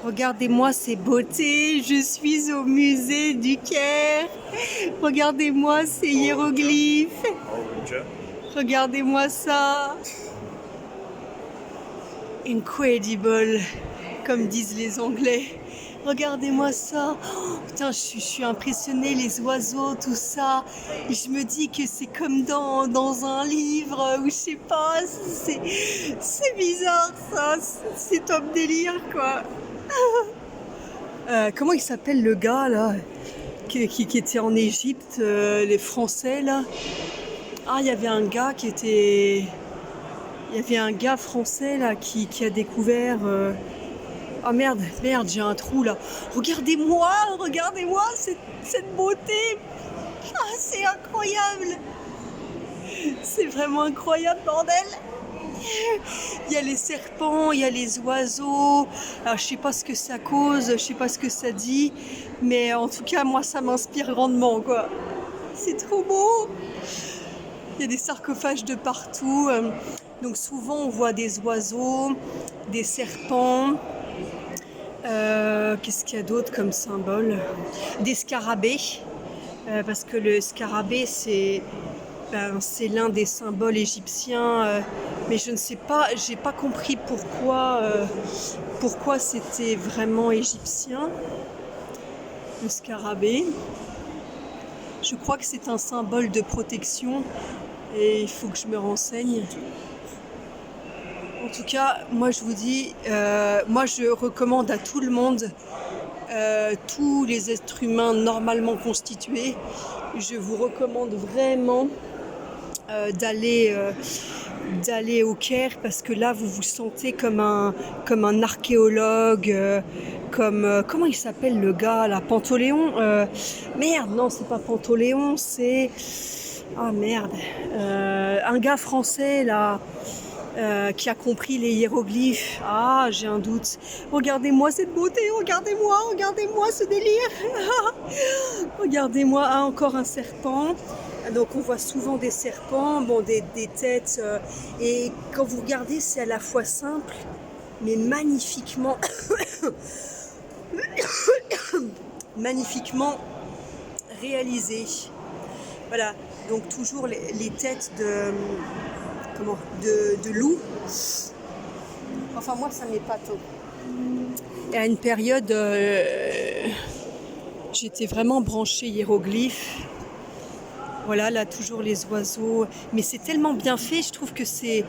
Regardez-moi ces beautés, je suis au musée du Caire. Regardez-moi ces hiéroglyphes. Regardez-moi ça. Incredible, comme disent les Anglais. Regardez-moi ça. Oh, putain, je suis impressionnée, les oiseaux, tout ça. Et je me dis que c'est comme dans un livre, ou je sais pas, c'est bizarre ça. C'est top délire, quoi. Comment il s'appelle le gars là qui était en Égypte, les Français là. Ah, il y avait un gars qui était. Il y avait un gars français là qui a découvert. Ah merde, j'ai un trou là. Regardez-moi cette beauté. Ah, c'est incroyable. C'est vraiment incroyable, bordel. Il y a les serpents, il y a les oiseaux. Alors, je sais pas ce que ça cause, je sais pas ce que ça dit, mais en tout cas, moi, ça m'inspire grandement, quoi. C'est trop beau. Il y a des sarcophages de partout. Donc souvent, on voit des oiseaux, des serpents. Qu'est-ce qu'il y a d'autre comme symbole? Des scarabées. Parce que le scarabée, c'est l'un des symboles égyptiens, mais je ne sais pas, j'ai pas compris pourquoi c'était vraiment égyptien, le scarabée. Je crois que c'est un symbole de protection et il faut que je me renseigne. En tout cas, moi je vous dis, moi je recommande à tout le monde, tous les êtres humains normalement constitués, je vous recommande vraiment d'aller au Caire parce que là vous vous sentez comme un archéologue, comment il s'appelle le gars là, Panthéon, merde non c'est pas Panthéon, c'est merde, un gars français là. Qui a compris les hiéroglyphes. Ah, j'ai un doute. Regardez-moi cette beauté, regardez-moi ce délire. Regardez-moi, encore un serpent. Donc on voit souvent des serpents, bon des têtes. Et quand vous regardez, c'est à la fois simple, mais magnifiquement, magnifiquement réalisé. Voilà. Donc toujours les têtes de loup. Enfin moi ça m'épate. Et à une période j'étais vraiment branchée hiéroglyphes. Voilà, là toujours les oiseaux. Mais c'est tellement bien fait, je trouve que c'est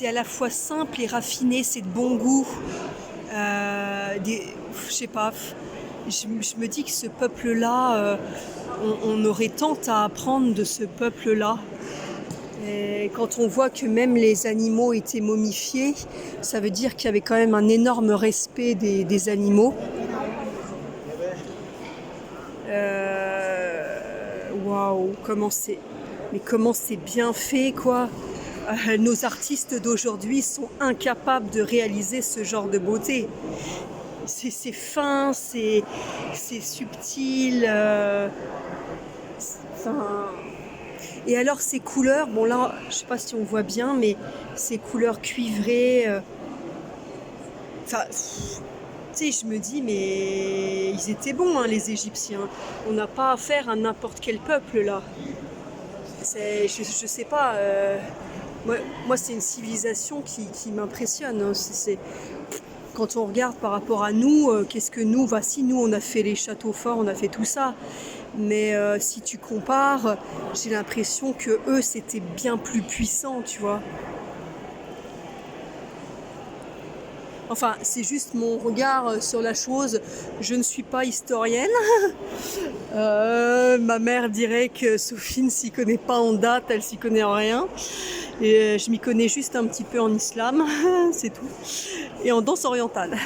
à la fois simple et raffiné, c'est de bon goût. Je sais pas, je me dis que ce peuple-là, on aurait tant à apprendre de ce peuple-là. Et quand on voit que même les animaux étaient momifiés, ça veut dire qu'il y avait quand même un énorme respect des animaux. Waouh, comment c'est bien fait, quoi. Nos artistes d'aujourd'hui sont incapables de réaliser ce genre de beauté. C'est fin, c'est subtil. Et alors ces couleurs, bon là, je sais pas si on voit bien, mais ces couleurs cuivrées, tu sais, je me dis, mais ils étaient bons, hein, les Égyptiens. On n'a pas affaire à n'importe quel peuple là. Je sais pas. Moi, c'est une civilisation qui m'impressionne. Hein. Quand on regarde par rapport à nous, qu'est-ce que nous, voici, nous, on a fait les châteaux forts, on a fait tout ça. Mais si tu compares, j'ai l'impression que eux c'était bien plus puissant, tu vois. Enfin, c'est juste mon regard sur la chose. Je ne suis pas historienne. Ma mère dirait que Sophie ne s'y connaît pas en date, elle s'y connaît en rien. Et je m'y connais juste un petit peu en islam, c'est tout. Et en danse orientale.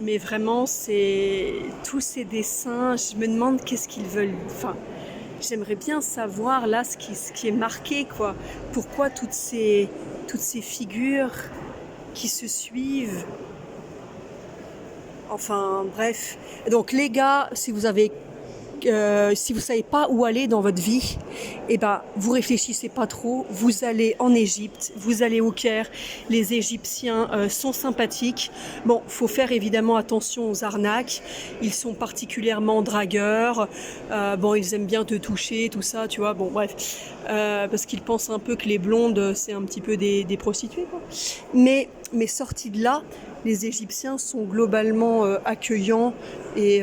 Mais vraiment, c'est tous ces dessins, je me demande qu'est-ce qu'ils veulent. Enfin, j'aimerais bien savoir là ce qui est marqué, quoi. Pourquoi toutes ces figures qui se suivent. Enfin, bref. Donc les gars, si vous avez si vous savez pas où aller dans votre vie, eh ben, vous réfléchissez pas trop, vous allez en Égypte, vous allez au Caire, les Égyptiens sont sympathiques. Bon, faut faire évidemment attention aux arnaques, ils sont particulièrement dragueurs, bon, ils aiment bien te toucher, tout ça, tu vois, bon, bref, parce qu'ils pensent un peu que les blondes, c'est un petit peu des prostituées, quoi. Mais sortis de là, les Égyptiens sont globalement accueillants et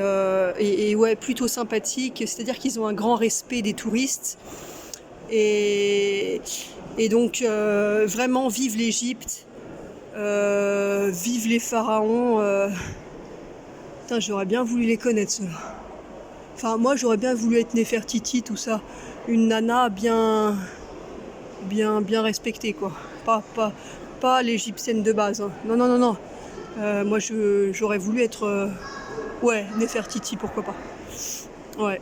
ouais, plutôt sympathiques. C'est-à-dire qu'ils ont un grand respect des touristes. Et donc, vraiment, vive l'Égypte, vive les pharaons. Putain, j'aurais bien voulu les connaître, ceux-là. Enfin, moi, j'aurais bien voulu être Néfertiti, tout ça. Une nana bien respectée, quoi. Pas l'égyptienne de base, hein. Non. Moi, j'aurais voulu être... ouais, Néfertiti, pourquoi pas. Ouais.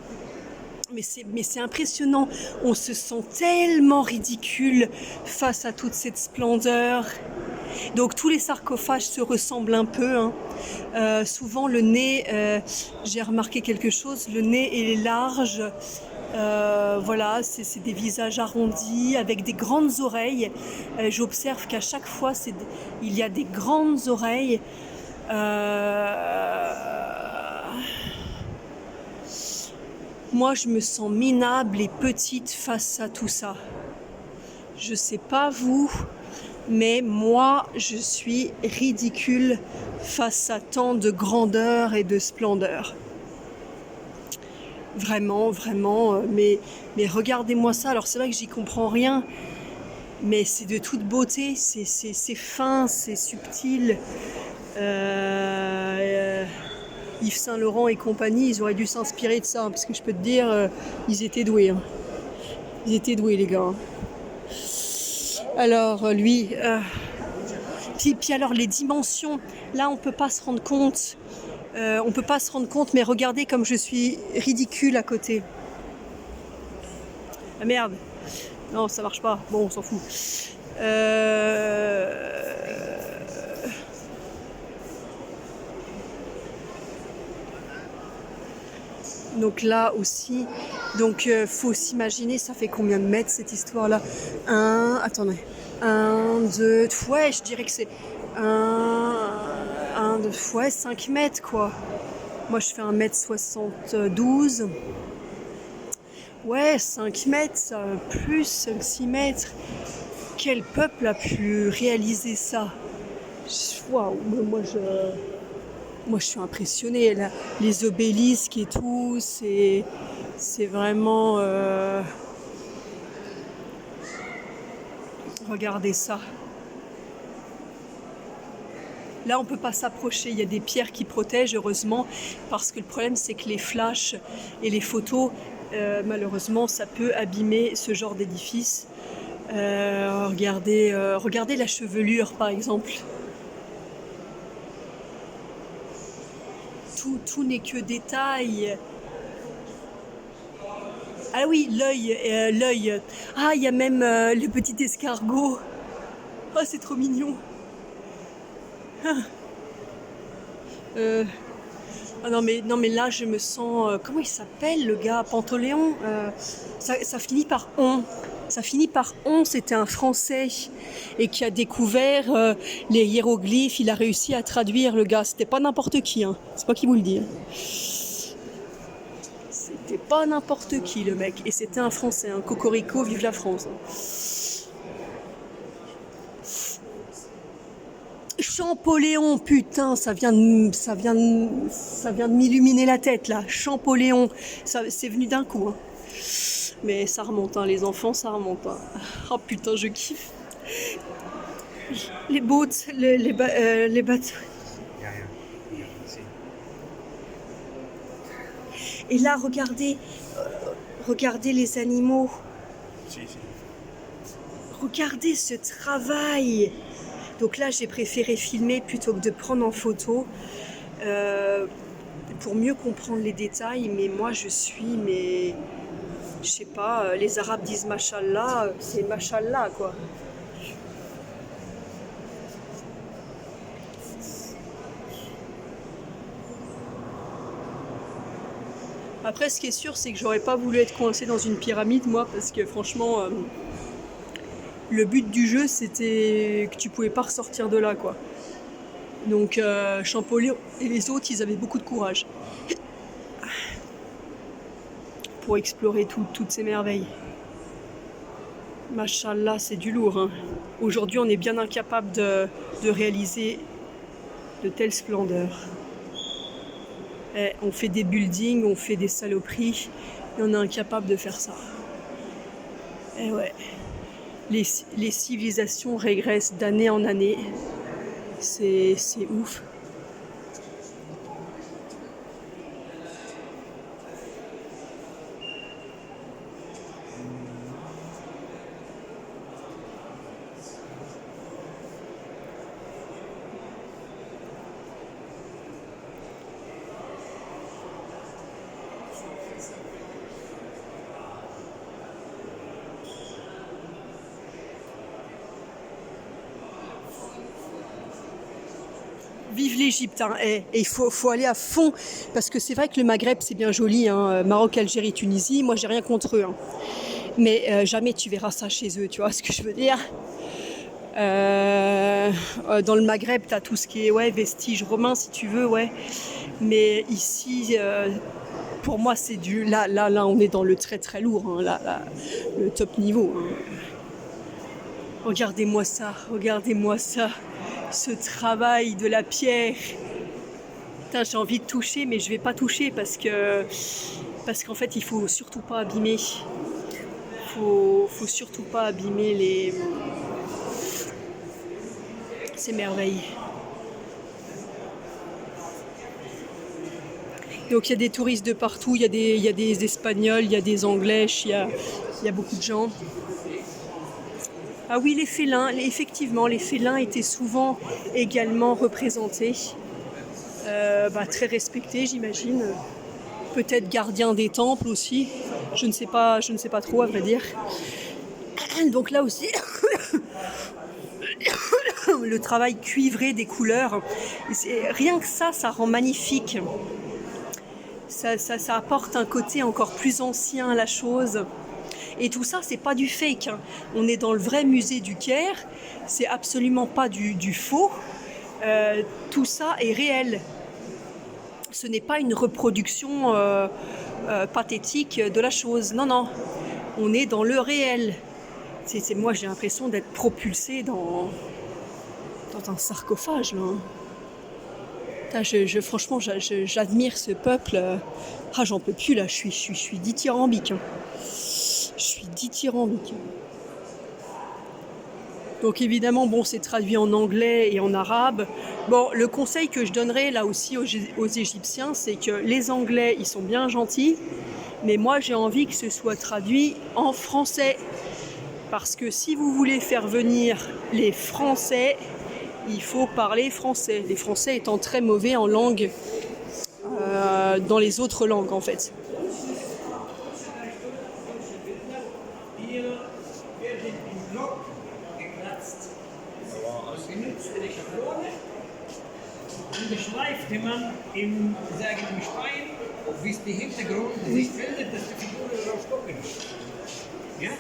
Mais c'est impressionnant. On se sent tellement ridicule face à toute cette splendeur. Donc, tous les sarcophages se ressemblent un peu, hein. Souvent, le nez... j'ai remarqué quelque chose. Le nez est large. Voilà, c'est des visages arrondis avec des grandes oreilles. J'observe qu'à chaque fois, il y a des grandes oreilles. Moi, je me sens minable et petite face à tout ça. Je sais pas vous, mais moi, je suis ridicule face à tant de grandeur et de splendeur. Vraiment, mais regardez-moi ça. Alors c'est vrai que j'y comprends rien, mais c'est de toute beauté, c'est fin, c'est subtil. Yves Saint Laurent et compagnie, ils auraient dû s'inspirer de ça, parce que je peux te dire, ils étaient doués. Hein. Ils étaient doués, les gars. Alors lui, puis alors les dimensions, là on peut pas se rendre compte. On peut pas se rendre compte, mais regardez comme je suis ridicule à côté. Ah merde. Non, ça marche pas. Bon, on s'en fout. Donc là aussi, donc faut s'imaginer, ça fait combien de mètres cette histoire-là? Attendez. 1, 2, ouais, je dirais que c'est 5 mètres quoi. Moi je fais 1m72. Ouais, 5 mètres, plus 6 mètres. Quel peuple a pu réaliser ça? Waouh, moi je suis impressionnée. Là, les obélisques et tout, c'est vraiment... Regardez ça. Là, on ne peut pas s'approcher. Il y a des pierres qui protègent, heureusement, parce que le problème, c'est que les flashs et les photos, malheureusement, ça peut abîmer ce genre d'édifice. Regardez la chevelure, par exemple. Tout n'est que détail. Ah oui, l'œil. Ah, il y a même le petit escargot. Oh, c'est trop mignon. Ah non mais là je me sens... comment il s'appelle le gars? Pantaleon, ça finit par on. Ça finit par on, c'était un Français et qui a découvert les hiéroglyphes, il a réussi à traduire le gars. C'était pas n'importe qui, hein. C'est pas qui vous le dit. Hein. C'était pas n'importe qui le mec. Et c'était un Français, un cocorico, vive la France. Champollion, putain, ça vient de m'illuminer la tête là. Champollion, ça c'est venu d'un coup. Hein. Mais ça remonte, hein, les enfants, ça remonte. Hein. Oh putain, je kiffe. Les boats, les bateaux. Et là, regardez les animaux. Regardez ce travail. Donc là, j'ai préféré filmer plutôt que de prendre en photo pour mieux comprendre les détails. Mais moi, je sais pas, les Arabes disent Machallah, c'est Machallah, quoi. Après, ce qui est sûr, c'est que j'aurais pas voulu être coincé dans une pyramide, moi, parce que franchement, le but du jeu, c'était que tu pouvais pas ressortir de là, quoi. Donc, Champollion et les autres, ils avaient beaucoup de courage pour explorer toutes ces merveilles. Machallah, c'est du lourd, hein. Aujourd'hui, on est bien incapable de réaliser de telles splendeurs. On fait des buildings, on fait des saloperies, et on est incapable de faire ça. Et ouais, les civilisations régressent d'année en année. C'est ouf. Vive l'Égypte, hein. Et il faut aller à fond, parce que c'est vrai que le Maghreb c'est bien joli, hein. Maroc, Algérie, Tunisie, moi j'ai rien contre eux, hein. Mais jamais tu verras ça chez eux, tu vois ce que je veux dire. Dans le Maghreb t'as tout ce qui est vestiges romains si tu veux, ouais. Mais ici, pour moi c'est là on est dans le très très lourd, hein. Là, le top niveau, hein. Regardez-moi ça, ce travail de la pierre. Putain, j'ai envie de toucher, mais je vais pas toucher parce qu'en fait, il faut surtout pas abîmer. Faut surtout pas abîmer ces merveilles. Donc il y a des touristes de partout, il y a des Espagnols, il y a des Anglais, il y a beaucoup de gens. Ah oui, les félins, effectivement, les félins étaient souvent également représentés, très respectés, j'imagine. Peut-être gardiens des temples aussi. Je ne sais pas trop, à vrai dire. Donc là aussi, le travail cuivré des couleurs, rien que ça rend magnifique. Ça apporte un côté encore plus ancien à la chose. Et tout ça, c'est pas du fake, hein. On est dans le vrai musée du Caire, c'est absolument pas du faux. Tout ça est réel. Ce n'est pas une reproduction pathétique de la chose. Non. On est dans le réel. Moi, j'ai l'impression d'être propulsée dans un sarcophage, là. Franchement, j'admire ce peuple. J'en peux plus, là. Je suis dithyrambique, hein. Je suis dithyrambique. Donc évidemment, c'est traduit en anglais et en arabe. Bon, le conseil que je donnerais là aussi aux Égyptiens, c'est que les Anglais, ils sont bien gentils, mais moi j'ai envie que ce soit traduit en français. Parce que si vous voulez faire venir les Français, il faut parler français. Les Français étant très mauvais en langue, dans les autres langues en fait. Beschrijft man im Stein, wie es die Hintergrund sich findet, dass die Figuren rausgucken. Ja?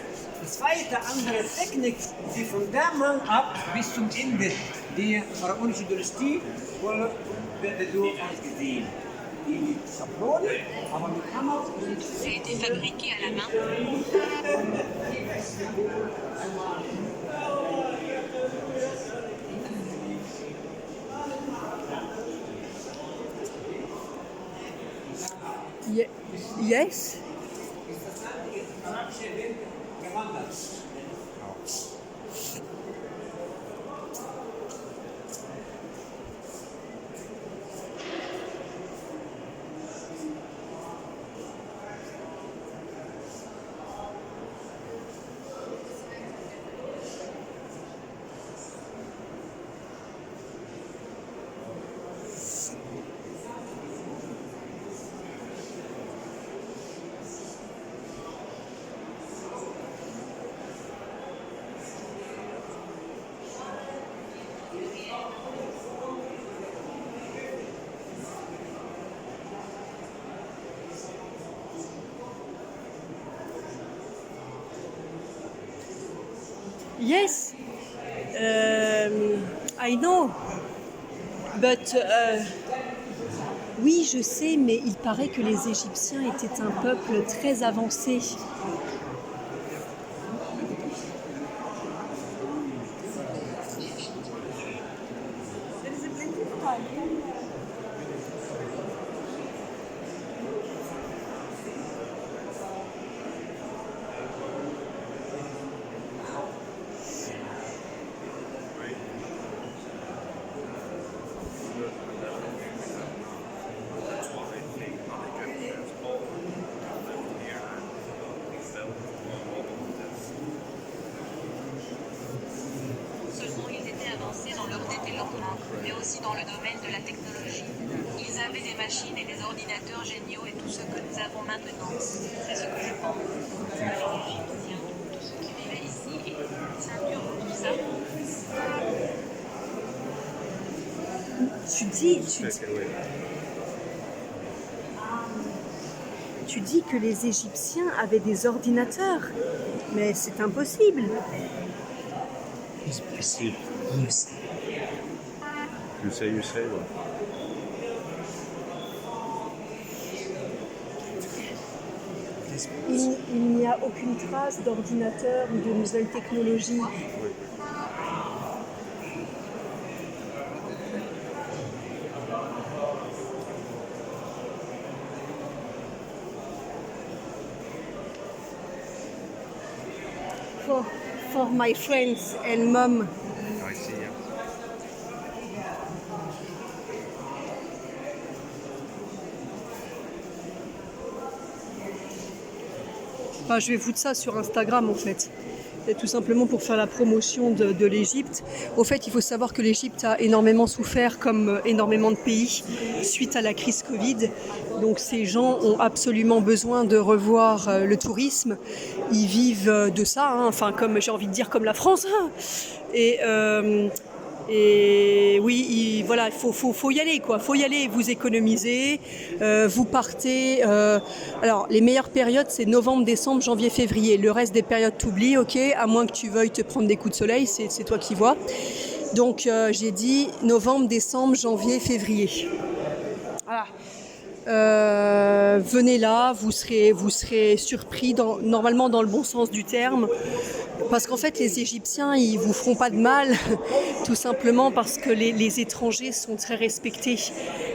Das zweite andere Technik, die von dem Mann ab bis zum Ende der pharaonische Dynastie wird so ausgesehen. Die Schablone, aber mit Hammer. Ça a été fabriqué à la main. Yes. Yes, I know. But, oui, je sais, mais il paraît que les Égyptiens étaient un peuple très avancé. Seulement, ils étaient avancés dans leur développement, mais aussi dans le domaine de la technologie. Ils avaient des machines et des ordinateurs géniaux et tout ce que nous avons maintenant. C'est ce que je pense. Les Égyptiens, tous ceux qui vivaient ici et une ceinture pour tout ça. Tu dis que les Égyptiens avaient des ordinateurs, mais c'est impossible. It's possible. Yes. You say what? Il n'y a aucune trace d'ordinateur ou de nouvelles technologies. Oui. For my friends and mom. I see, yeah. Enfin, je vais foutre ça sur Instagram en fait. Et tout simplement pour faire la promotion de l'Égypte. Au fait, il faut savoir que l'Égypte a énormément souffert, comme énormément de pays, suite à la crise Covid. Donc ces gens ont absolument besoin de revoir le tourisme. Ils vivent de ça, hein. Enfin comme j'ai envie de dire comme la France. Hein. Et oui, voilà, faut y aller quoi. Faut y aller, vous économisez, vous partez. Alors les meilleures périodes c'est novembre, décembre, janvier, février. Le reste des périodes t'oublies, ok. À moins que tu veuilles te prendre des coups de soleil, c'est toi qui vois. Donc j'ai dit novembre, décembre, janvier, février. Voilà. Venez là, vous serez surpris, normalement dans le bon sens du terme, parce qu'en fait les Égyptiens ils vous feront pas de mal, tout simplement parce que les étrangers sont très respectés.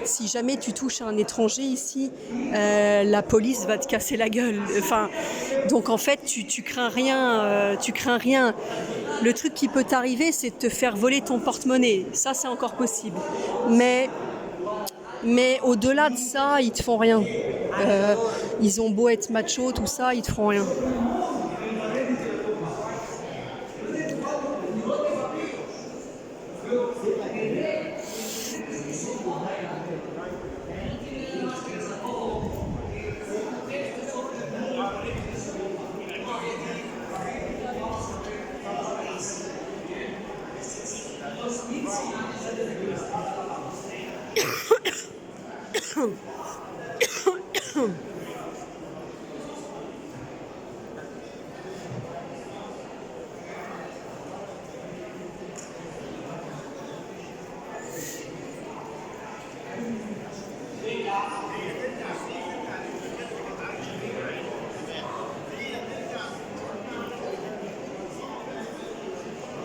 Si jamais tu touches à un étranger ici, la police va te casser la gueule. Enfin, donc en fait tu crains rien, Le truc qui peut t'arriver, c'est de te faire voler ton porte-monnaie. Ça c'est encore possible, mais au-delà de ça, ils te font rien. Ils ont beau être macho, tout ça, ils te feront rien.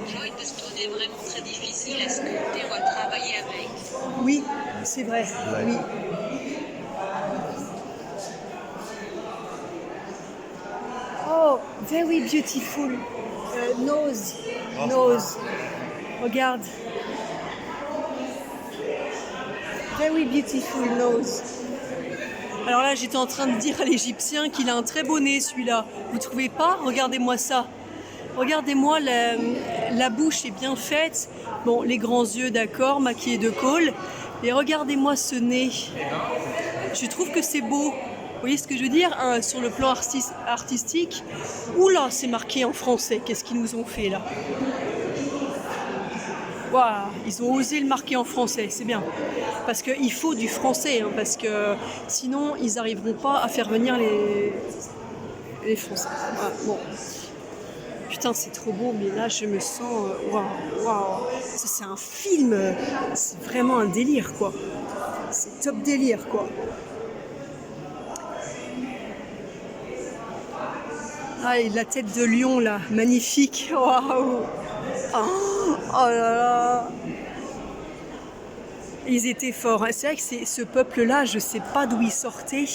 Jointstone est vraiment très difficile à sculpter ou à travailler avec. Oui, c'est vrai. Oui. Oh, very beautiful nose. Regarde. Very beautiful nose. Alors là, j'étais en train de dire à l'Égyptien qu'il a un très beau nez, celui-là. Vous trouvez pas? Regardez-moi ça. Regardez-moi, la bouche est bien faite. Bon, les grands yeux, d'accord, maquillés de colle. Et regardez-moi ce nez. Je trouve que c'est beau. Vous voyez ce que je veux dire, hein, sur le plan artistique. Oula, c'est marqué en français. Qu'est-ce qu'ils nous ont fait là? Waouh, ils ont osé le marquer en français, c'est bien. Parce qu'il faut du français, hein, parce que sinon, ils n'arriveront pas à faire venir les Français. Voilà, bon. putain, c'est trop beau, mais là, je me sens... Waouh, waouh. Ça, c'est un film. C'est vraiment un délire, quoi. C'est top délire, quoi. Ah, et la tête de lion, là. Magnifique. Waouh. Oh, oh là là. Ils étaient forts. C'est vrai que ce peuple-là, je ne sais pas d'où il sortait,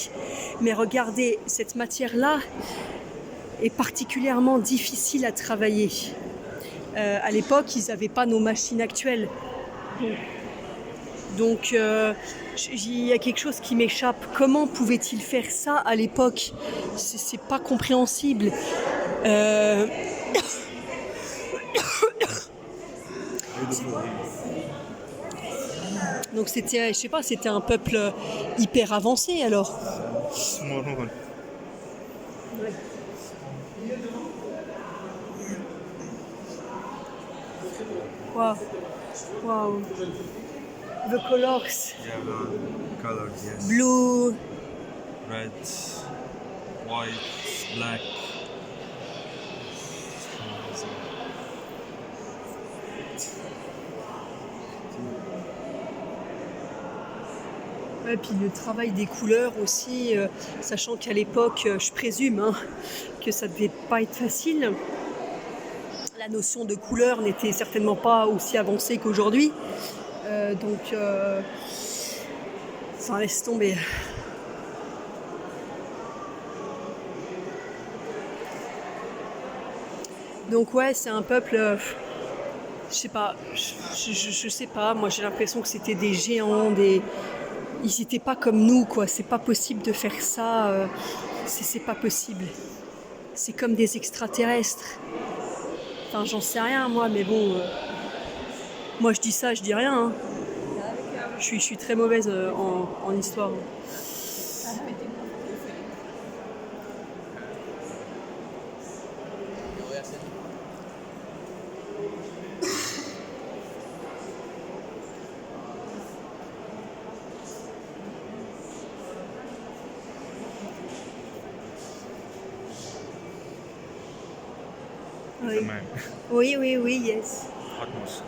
mais regardez, cette matière-là est particulièrement difficile à travailler. À l'époque, ils n'avaient pas nos machines actuelles. Donc, il y a quelque chose qui m'échappe. Comment pouvaient-ils faire ça à l'époque ? C'est pas compréhensible. Donc c'était, je sais pas, c'était un peuple hyper avancé alors. Ouais. Wow. Wow. The colors. Yeah, the colors, yes. Blue. Red, white, black. Ouais, puis le travail des couleurs aussi, sachant qu'à l'époque, je présume hein, que ça devait pas être facile. La notion de couleur n'était certainement pas aussi avancée qu'aujourd'hui. Donc, ça laisse tomber. Donc ouais, c'est un peuple, je sais pas, je sais pas, moi j'ai l'impression que c'était des géants, ils n'étaient pas comme nous, quoi. C'est pas possible de faire ça, c'est pas possible. C'est comme des extraterrestres. Enfin, j'en sais rien, moi, mais bon, moi je dis ça, je dis rien. Hein. Je suis très mauvaise en histoire. Oui. Oui, oui, oui, yes. Atmos.